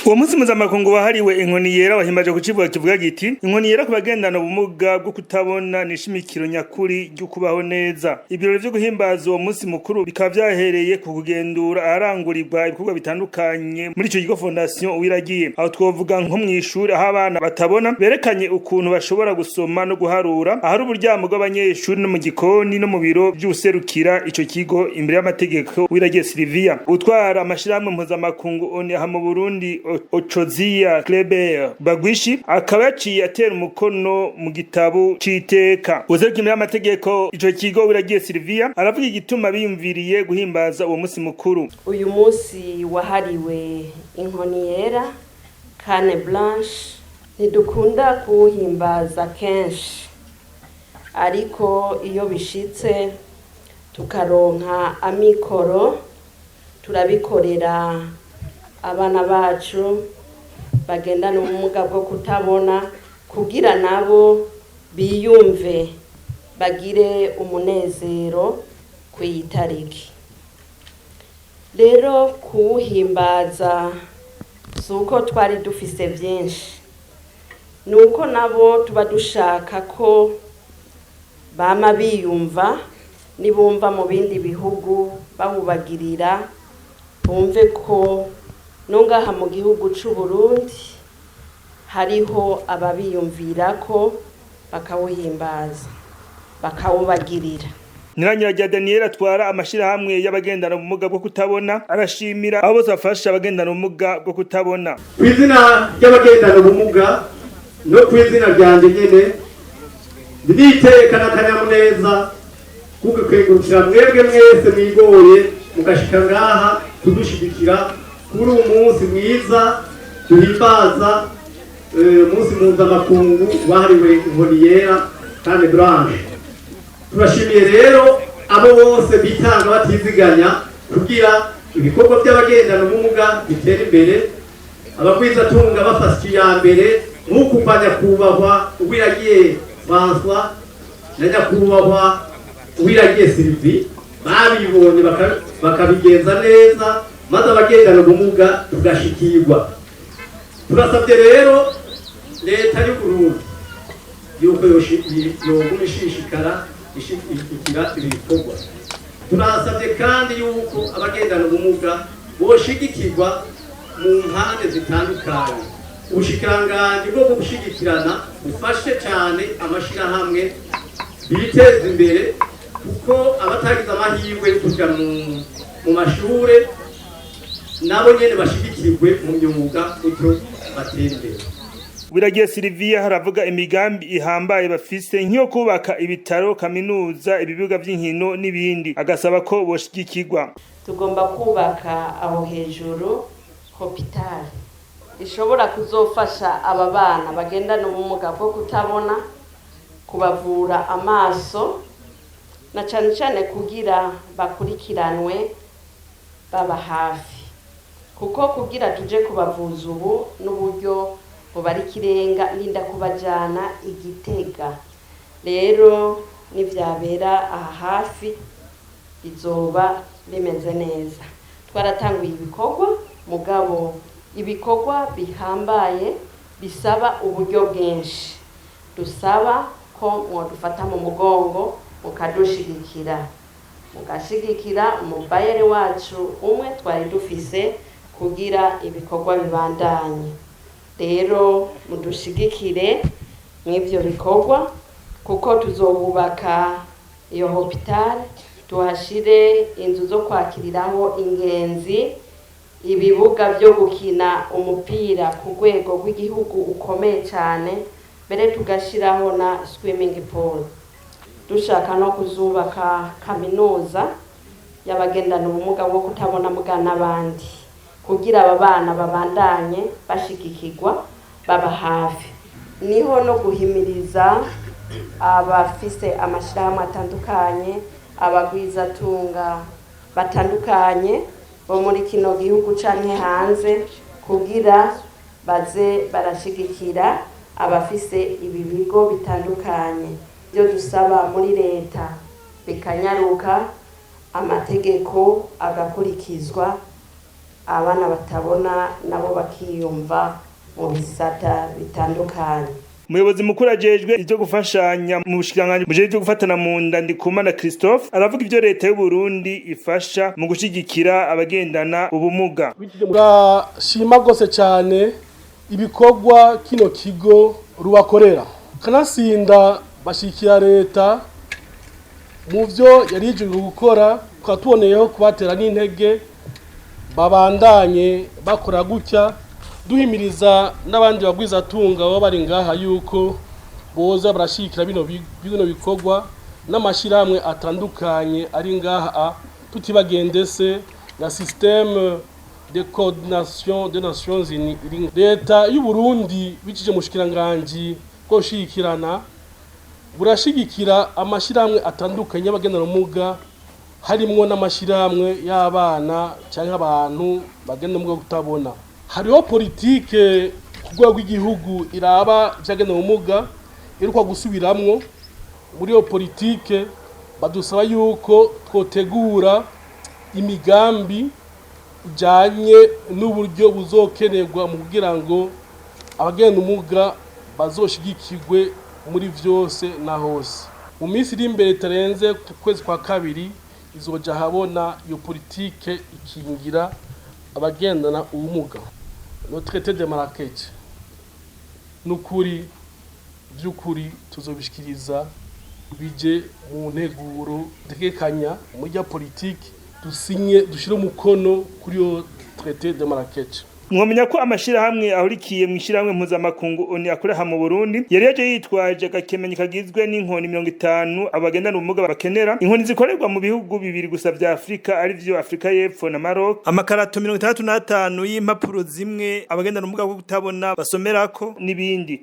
Uwo munsi mpuzamakungu wahariwe inkoni yera wahimbaje kucivuga kivuga giti inkoni yera ku bagendana ubumuga bwo kutabona ni ishimikiro nyakuri ryo kubaho neza. Ibirori vyo guhimbaza uwo munsi mukuru bikaba vyahereye ku kugendura aharangurirwa ibikorwa bitandukanye muri ico kigo Fondation Uwiragiye. Aho twovuga nko mw'ishuri aho abana batabona berekanye ukuntu bashobora gusoma no guharura, ahari uburyamo bw'abanyeshuri no mu gikoni no mu biro vy'userukira ico kigo imbere y'amategeko Uwiragiye Sylvia. Utwara amashirahamwe mpuzamakungu ONU aha mu Burundi Ochozia Kleber Bagwishi akaba yaciye atera umukono mu gitabo c'iteka. Userukira y'amategeko ico kigo Uwiragiye Sylvia aravuga igituma biyumviriye guhimbaza uwo munsi mukuru. Uyu munsi wahariwe inkoni yera Cane Blanche ntidukunda kuwuhimbaza kenshi, ariko iyo bishitse tukaronka amikoro turabikorera abana bacu bagendana ubumuga bwo kutabona kugira nabo biyumve bagire umunezero kw'iyi tariki. Rero kuwuhimbaza suko twari dufise vyinshi, nuko nabo tuba dushaka ko bama biyumva nibumva mu bindi bihugu bawubagirira bumve ko nongaha mu gihugu c'u Burundi hariho ababiyumvira ko bakawuhimbaza bakawubagirira. Niranyira Daniel atwara amashirahamwe y'abagendana ubumuga bwo kutabona arashimira abo bose bafasha abagendana ubumuga bwo kutabona. Kw'izina ry'abagendana ubumuga no kw'izina ryanje nyene nditeka n'akanyamuneza kuko kwengurukira mwebwe mwese mwigoye mugashika ngaha kudushigikira kuri uyu munsi mwiza duhimbaza umunsi mpuzamakungu wahariwe inkoni yera Cane Blanche. Turashimiye rero abo bose bitanga batiziganya kugira ibikorwa by'abagendana ubumuga bitera imbere, abakwizatunga bafashe iya mbere nk'uko nyakubahwa Uwiragiye François na nyakubahwa Uwiragiye Sylvie babibonye bakabigenza neza maze abagendana ubumuga tugashikirwa. Turasabye rero leta y'u Burundi yuko yoguma ishishikara ishigikira ibikorwa. Turasabye kandi yuko abagendana ubumuga boshigikirwa mu mpande zitandukanye. Ubushikiranganji bwo gushigikirana bufashe cyane amashirahamwe biteza imbere kuko abatagize amahirwe yo kuja mu mashure nabo nyene bashigikirwe mu myuga kuko batembere. Uwiragiye Sylvia haravuga imigambi ihambaye bafise nk'iyo kubaka ibitaro, kaminuza, ibibuga vy'inkino n'ibindi, agasaba ko boshigikirwa. Tugomba kubaka aho hejuru hospital ishobora kuzofasha aba bana bagendana ubumuga bwo kutabona kubavura amaso na cane cane kugira bakurikiranwe baba hafi, kuko kugira tuje kubavuza ubu n'uburyo bubari kirenga linda kubajana Igitega. Rero nivyabera aha hafi bizoba bimeze neza. Twaratanguye ibikorwa mugabo ibikorwa bihambaye bisaba uburyo bwinshi, dusaba ko mwodufata mu mugongo mukadushigikira, mugashigikira umubayere wacu umwe twari dufise kugira ibikorwa bibandanye. Rero mudushigikire mw'ivyo bikorwa kuko tuzobubaka iyo hospital, tuhashire inzu zo kwakiriraho ingenzi, ibibuga vyo gukina umupira ku rwego rw'igihugu ukomeye cyane, mbere tugashiraho na swimming pool. Dushaka no kuzubaka kaminuza y'abagendana ubumuga bwo kutabona muga n'abandi kugira aba bana babandanye bashigikirwa baba hafi. Niho no guhimiriza abafise amashirahamwe atandukanye, abagwizatunga batandukanye bo muri kino gihugu canke hanze kugira baze barashigikira abafise ibi bigo bitandukanye. Byo dusaba muri leta bikanyaruka, amategeko agakurikizwa abana batabona nabo bakiyumva mu bisata bitandukanye. Umuyobozi mukuru ajejwe ivyo gufashanya mu bushikiranganji bujejwe gufatana mu nda Ndikumana Christophe aravuga ivyo leta y'u Burundi ifasha mu gushigikira abagendana ubumuga. Turashima gose cyane ibikorwa kino kigo rubakorera, kanasinda bashikira leta mu vyo yarijwe gukora, twatuboneyeho kubatera n'intege babandanye bakora gutya, duhimiriza n'abandi bagwiza tunga baba bari ngaha yuko boza barashikira bino bikorwa n'amashirahamwe atandukanye ari ngaha, tutibagendese na système de coordination des Nations Unies. Leta y'u Burundi bicije mushikiranganje ko shikirana burashigikira amashirahamwe atandukanye y'abagendana ubumuga, harimwo n'amashirahamwe y'abana cyangwa abantu bagenda ubumuga kutabona. Hariho politike ku rwego rw'igihugu iraba byagenda ubumuga iruka gusubiramwo. Muri iyo politike badusaba yuko twotegura imigambi ijanye n'uburyo buzokenerwa mu kugira ngo abagenda ubumuga bazoshigikirwe muri vyose na hose. Mu minsi iri imbere tarenze ku kwezi kwa kabiri izoja habona iyo politike ikingira abagendana ubumuga. No traité de Marrakech nukuri byukuri tuzobishikiriza bije mu nteguro dekekanya muri ya politique dusinye dushire umukono kuri yo traité de Marrakech. Mwomenya ko amashirahamwe ahurikiye mu ishirahamwe mpuzamakungu ONU akorera mu Burundi yari yaje yitwaje agakemenyi kagizwe n'inkoni 50 abagendana ubumuga bakenera. Inkoni zikorerwa mu bihugu bibiri gusa vya Afrika ari vyo Afrika y'Epfo na Maroc. Amakarato 65 y'impapuro zimwe abagendana ubumuga bwo kutabona basomerako n'ibindi.